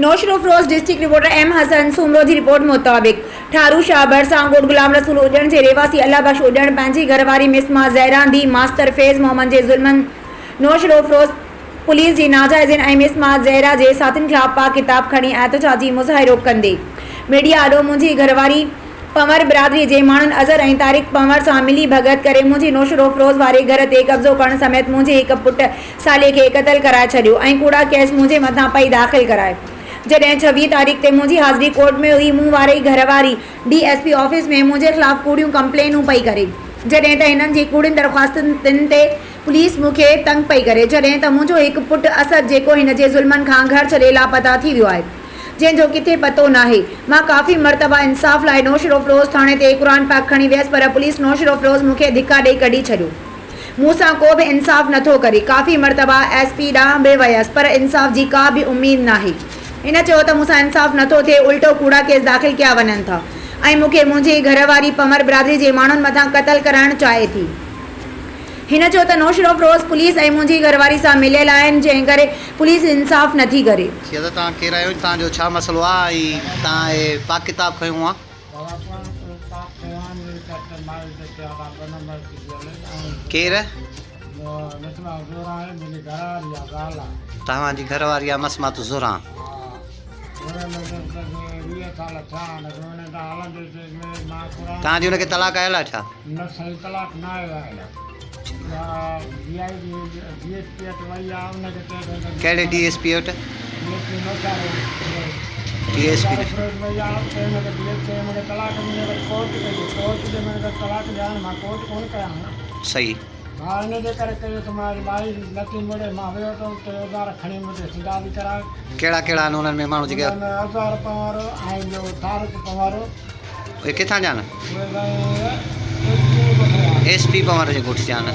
Naushahro Feroze district reporter M Hasan Soomro जी report मुताबिक ठारू शाह बरसांगोट गुलाम रसूल उजण जे रेवासी अल्लाह बख्श उजण पंहिंजी घरवारी मिसमा ज़हरा दी मास्तर फैज़ मोहम्मद जे ज़ुल्मन नौशरो फिरोज पुलिस जी नाजाइज़िन ऐं मिसमा ज़हरा जे साथियुनि ख़िलाफ़ पाक किताब खणी एहतजाजी मुज़ाहिरो कंदे मीडिया आॾो मुंहिंजी घरवारी पंवर बिरादरी जे माण्हुनि अज़हर ऐं तारिक पंवर सां मिली भगत करे मुंहिंजी नौशरो फिरोज वारे घर ते कब्ज़ो करण समेत मुंहिंजे हिकु पुटु साले खे क़तल कराए छॾियो ऐं कूड़ा केस मुंहिंजे मथां पई दाख़िल कराए। जॾहिं 26 तारीख़ ते मुंहिंजी हाज़िरी कोर्ट में हुई मूं वारी घरवारी DSP ऑफिस में मुंहिंजे ख़िलाफ़ कूड़ियूं कंप्लेनूं पई करे जॾहिं त हिननि जी कूड़ियुनि दरख़्वास्तुनि ते पुलिस मूंखे तंग पई करे जॾहिं त मुंहिंजो हिकु पुटु असद जेको हिन जे ज़ुल्मनि खां घर छॾे लापता थी वियो आहे जंहिंजो किथे पतो नाहे। मां काफ़ी मरतबा इंसाफ़ लाइ नौशरो फिरोज थाणे ते क़ुरान पाक खणी वियसि पर पुलिस नौशरो फिरोज मूंखे धिका ॾेई कढी छॾियो। मूंसां को बि इंसाफ़ नथो करे। काफ़ी मरतबा SP ॾांहुं बि वियसि पर इंसाफ़ जी का बि उमेद नाहे। हिन चयो त मूंसां इंसाफ़ नथो थिए उल्टो कूड़ा केस दाख़िल कया वञनि था ऐं मूंखे मुंहिंजी घरवारी पंवर बिरादरी जे माण्हुनि मथां क़तल कराइणु चाहे थी। हिन चयो त नौशरो फिरोज पुलिस ऐं मुंहिंजी घरवारी सां मिलियल आहिनि जंहिं करे पुलिस इंसाफ़ नथी करे। तव्हां केरु आहियो? तव्हांजो छा मसइलो आहे? तव्हां पाक किताब खयूं आहे? केरु? तव्हांजी घरवारी आहे मसमात ज़ुरा। तव्हांजी हुनखे तलाक आयल आहे छा? कहिड़े DSP वटि? सही कहिड़ा कहिड़ा आहिनि उन्हनि में माण्हू जेके किथां जा आहिनि? SP पंवर जे ॻोठ जा आहिनि।